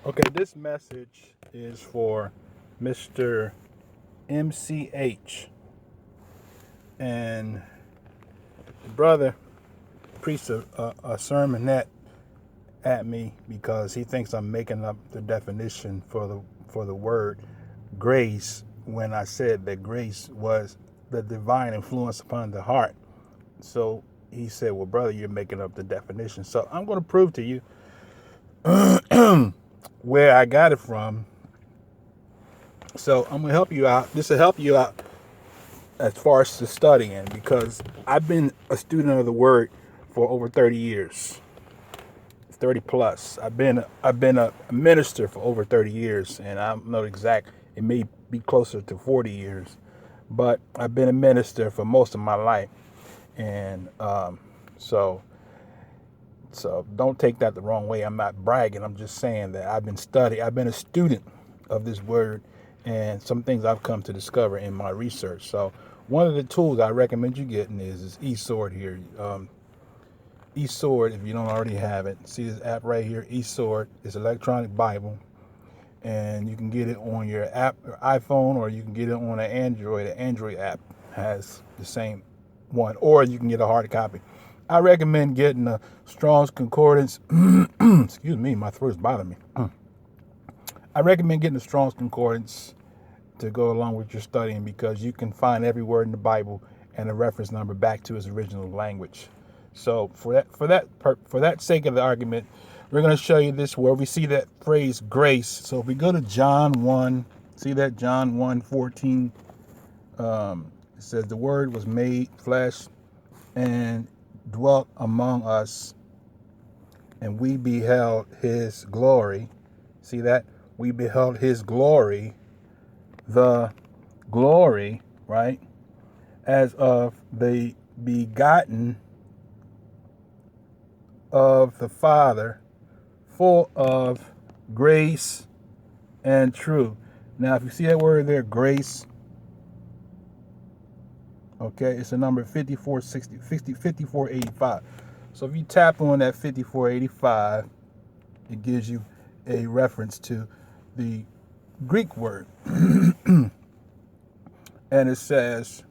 Okay, this message is for Mr. MCH. And the brother preached a sermonette at me because he thinks I'm making up the definition for the word grace when I said that grace was the divine influence upon the heart. So he said, well, brother, you're making up the definition. So I'm going to prove to you where I got it from. So I'm going to help you out. This will help you out as far as the studying, because I've been a student of the word for over 30 years. 30 plus. I've been a minister for over 30 years, and I'm not exact. It may be closer to 40 years, but I've been a minister for most of my life, and so don't take that the wrong way. I'm not bragging. I'm just saying that I've been a student of this word, and some things I've come to discover in my research. So one of the tools I recommend you getting is this eSword here. eSword, if you don't already have it. See this app right here, eSword. It's electronic Bible, and you can get it on your app, or iPhone, or you can get it on an Android. The Android app has the same one, or you can get a hard copy. I recommend getting a Strong's Concordance. Excuse me, my throat's bothering me. I recommend getting a Strong's Concordance to go along with your studying, because you can find every word in the Bible and a reference number back to its original language. So for that sake of the argument, we're going to show you this where we see that phrase grace. So if we go to John 1, see that John 1:14, it says the word was made flesh and dwelt among us, and we beheld his glory. See that? We beheld his glory, the glory, right, as of the begotten of the Father, full of grace and truth. Now, if you see that word there, grace, okay, it's a number 5485. So if you tap on that 5485, it gives you a reference to the Greek word. And it says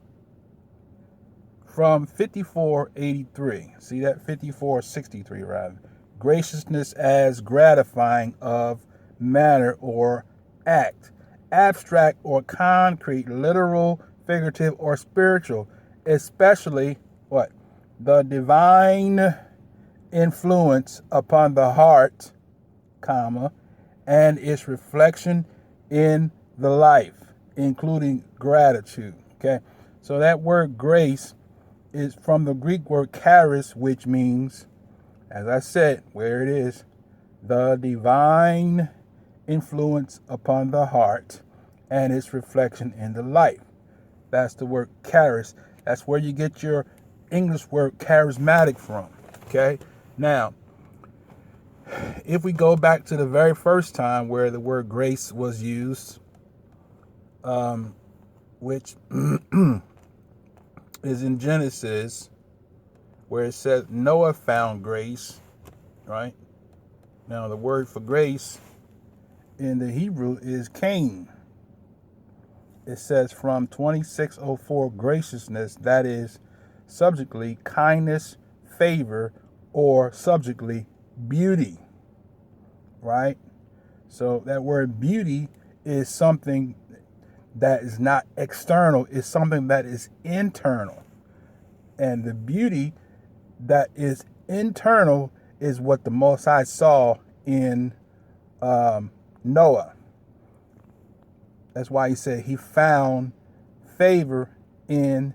from 5483, see that 5463 rather, graciousness as gratifying of manner or act, abstract or concrete, literal, figurative, or spiritual, especially what? The divine influence upon the heart, comma, and its reflection in the life, including gratitude. Okay, so that word grace is from the Greek word charis, which means, as I said, where it is, the divine influence upon the heart and its reflection in the life. That's the word charis. That's where you get your English word charismatic from. Okay, now if we go back to the very first time where the word grace was used, which is in Genesis, where it says Noah found grace, right? Now the word for grace in the Hebrew is Cain. It says from 2604, graciousness, that is subjectly kindness, favor, or subjectly beauty, right? So that word beauty is something that is not external, it's something that is internal. And the beauty that is internal is what the Most High saw in Noah. That's why he said he found favor in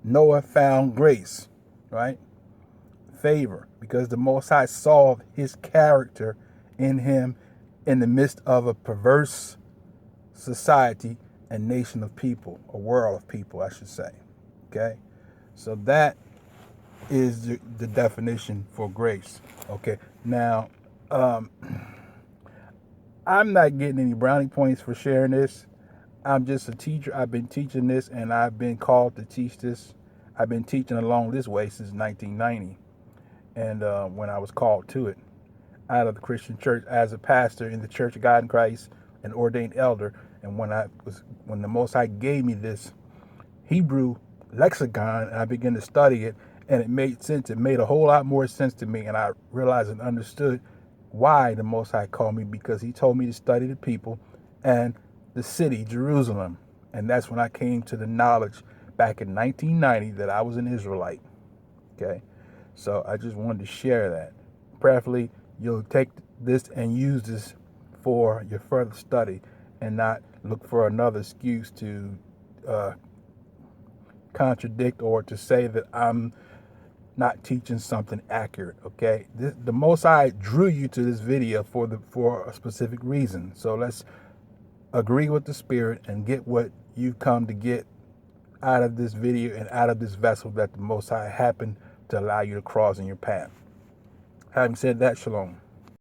Noah, found grace, right? Favor, because the Most High saw his character in him in the midst of a perverse society and nation of people, a world of people, I should say. Okay, so that is the definition for grace. Okay, now I'm not getting any brownie points for sharing this. I'm just a teacher. I've been teaching this, and I've been called to teach this. I've been teaching along this way since 1990, and when I was called to it, out of the Christian church as a pastor in the Church of God in Christ, an ordained elder. And when the Most High gave me this Hebrew lexicon, and I began to study it, and it made sense. It made a whole lot more sense to me, and I realized and understood why the Most High called me, because He told me to study the people and the city, Jerusalem. And that's when I came to the knowledge back in 1990 that I was an Israelite. Okay, so I just wanted to share that. Prayerfully, you'll take this and use this for your further study, and not look for another excuse to contradict or to say that I'm not teaching something accurate. Okay, the Most High drew you to this video for a specific reason. So let's agree with the Spirit and get what you've come to get out of this video and out of this vessel that the Most High happened to allow you to cross in your path. Having said that, shalom.